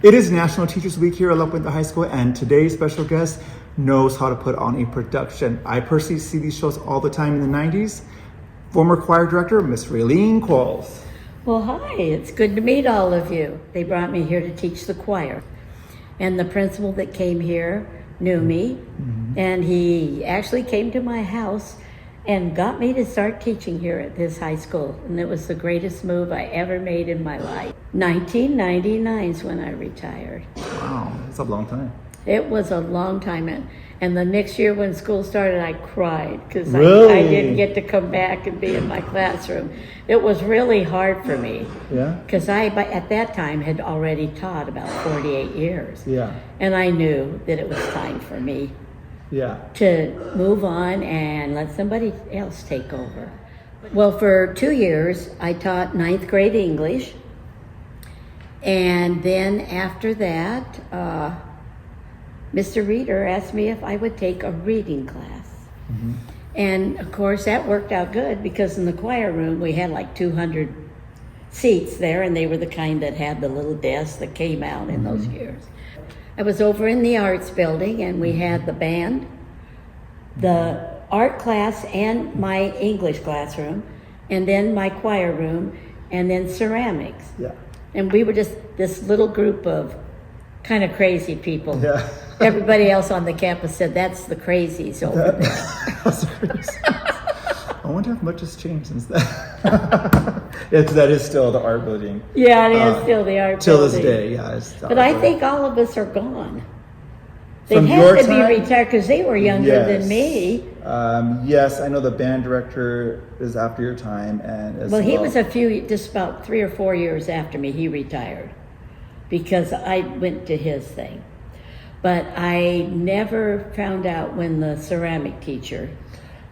It is National Teachers Week here at La Puente High School, and today's special guest knows how to put on a production. I personally see these shows all the time in the 90s. Former choir director, Miss Raelene Qualls. Well, hi, it's good to meet all of you. They brought me here to teach the choir. And the principal that came here knew me, and he actually came to my house and got me to start teaching here at this high school. And it was the greatest move I ever made in my life. 1999 is when I retired. Wow, that's a long time. It was a long time. And the next year when school started, I cried because Really? I didn't get to come back and be in my classroom. It was really hard for me. Yeah? Because at that time, had already taught about 48 years. Yeah. And I knew that it was time for me Yeah. to move on and let somebody else take over. Well, for 2 years, I taught 9th grade English. And then after that, Mr. Reader asked me if I would take a reading class. And of course, that worked out good because in the choir room, we had like 200 seats there, and they were the kind that had the little desks that came out in those years. I was over in the arts building, and we had the band, the art class, and my English classroom, and then my choir room, and then ceramics. Yeah. And we were just this little group of kind of crazy people. Yeah. Everybody else on the campus said, that's the crazies over there. That's crazy. I wonder if much has changed since then. That is still the art building. Yeah, it is still the art Till building. this day, yeah. It's the But art I building. think all of us are gone. They From had your to time? be retired because they were younger than me. Yes, I know the band director is after your time, and as Well, he was just about 3 or 4 years after me, he retired because I went to his thing. But I never found out when the ceramic teacher,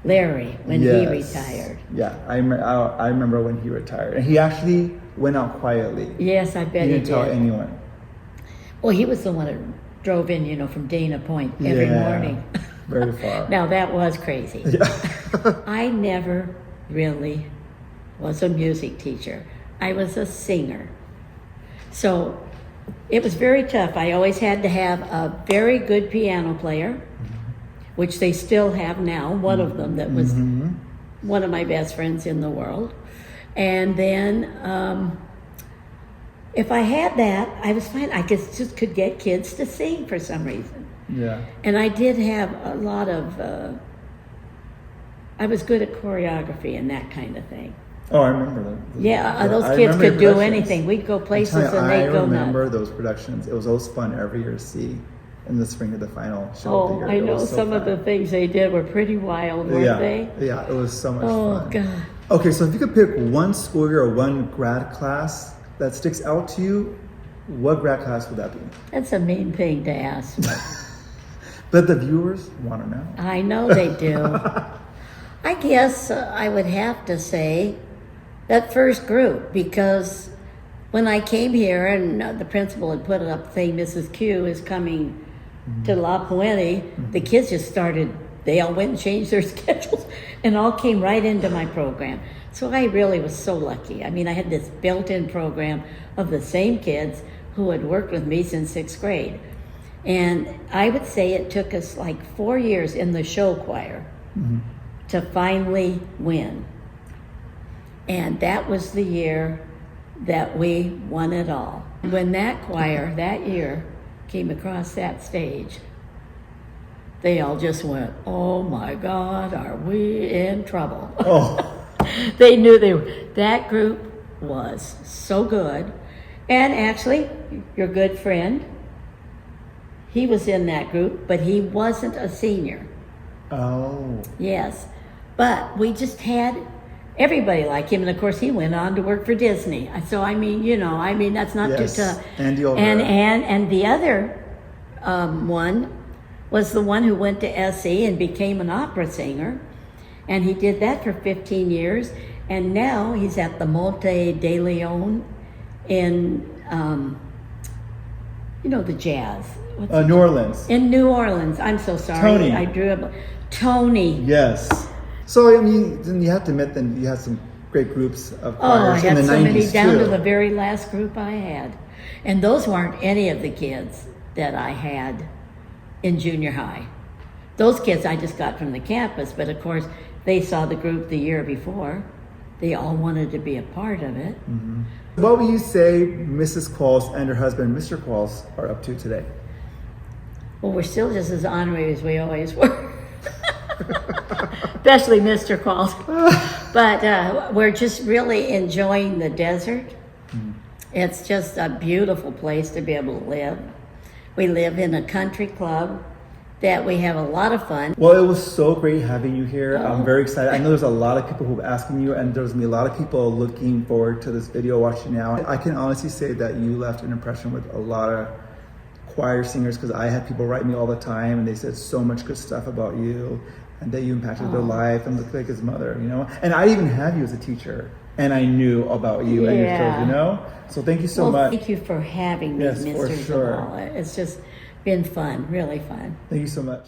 Larry, when he retired. Yeah, I remember when he retired, and he actually went out quietly. Yes, I bet He he didn't tell did. anyone. Well, he was the one that drove in, from Dana Point every morning. Very far. Now, that was crazy. Yeah. I never really was a music teacher. I was a singer. So it was very tough. I always had to have a very good piano player, which they still have now, one of them that was one of my best friends in the world. And then if I had that, I was fine. I just could get kids to sing for some reason. Yeah. And I did have a lot of, I was good at choreography and that kind of thing. Oh, I remember that. Yeah, those I kids remember could do productions. anything. We'd go places I'm telling and you, they'd go I remember nuts. those productions. It was always fun every year to see in the spring of the final show of the Oh, year. I It know was so some of fun. the things they did were pretty wild, weren't Yeah, they? yeah, it was so much Oh, fun. God. Okay, so if you could pick one school year or one grad class that sticks out to you, what grad class would that be? That's a mean thing to ask. But the viewers want to know. I know they do. I guess I would have to say that first group, because when I came here and the principal had put up saying Mrs. Q is coming to La Puente, the kids just started, they all went and changed their schedules and all came right into my program. So I really was so lucky. I mean, I had this built-in program of the same kids who had worked with me since 6th grade. And I would say it took us like 4 years in the show choir to finally win. And that was the year that we won it all. When that choir that year came across that stage, they all just went, oh my God, are we in trouble? Oh, They knew that group was so good. And actually, your good friend, he was in that group, but he wasn't a senior. oh, Yes. But we just had everybody like him. And of course, he went on to work for Disney. So, I mean, that's not yes. too tough. Andy Olvera. And the other one was the one who went to SE and became an opera singer. And he did that for 15 years. And now he's at the Monte de Leon in, the jazz. New Orleans. In New Orleans. I'm so sorry. Tony. I drew up. Tony. Yes. So, I mean, then you have to admit, then you had some great groups of Oh, I choirs in had the so 90s many, down too. to the very last group I had. And those weren't any of the kids that I had in junior high. Those kids I just got from the campus, but of course they saw the group the year before. They all wanted to be a part of it. Mm-hmm. What would you say Mrs. Qualls and her husband, Mr. Qualls, are up to today? Well, we're still just as honorary as we always were. Especially Mr. Qualls. But we're just really enjoying the desert. Mm. It's just a beautiful place to be able to live. We live in a country club that we have a lot of fun. Well, it was so great having you here. I'm very excited. I know there's a lot of people who are asking you, and there's gonna be a lot of people looking forward to this video watching now. I can honestly say that you left an impression with a lot of choir singers, because I had people write me all the time and they said so much good stuff about you and that you impacted their life and looked like his mother, you know? And I even had you as a teacher and I knew about you and your shows, you know? So thank you so much. Thank you for having me, Yes, Mr. for sure. Zavala. It's just been fun, really fun. Thank you so much.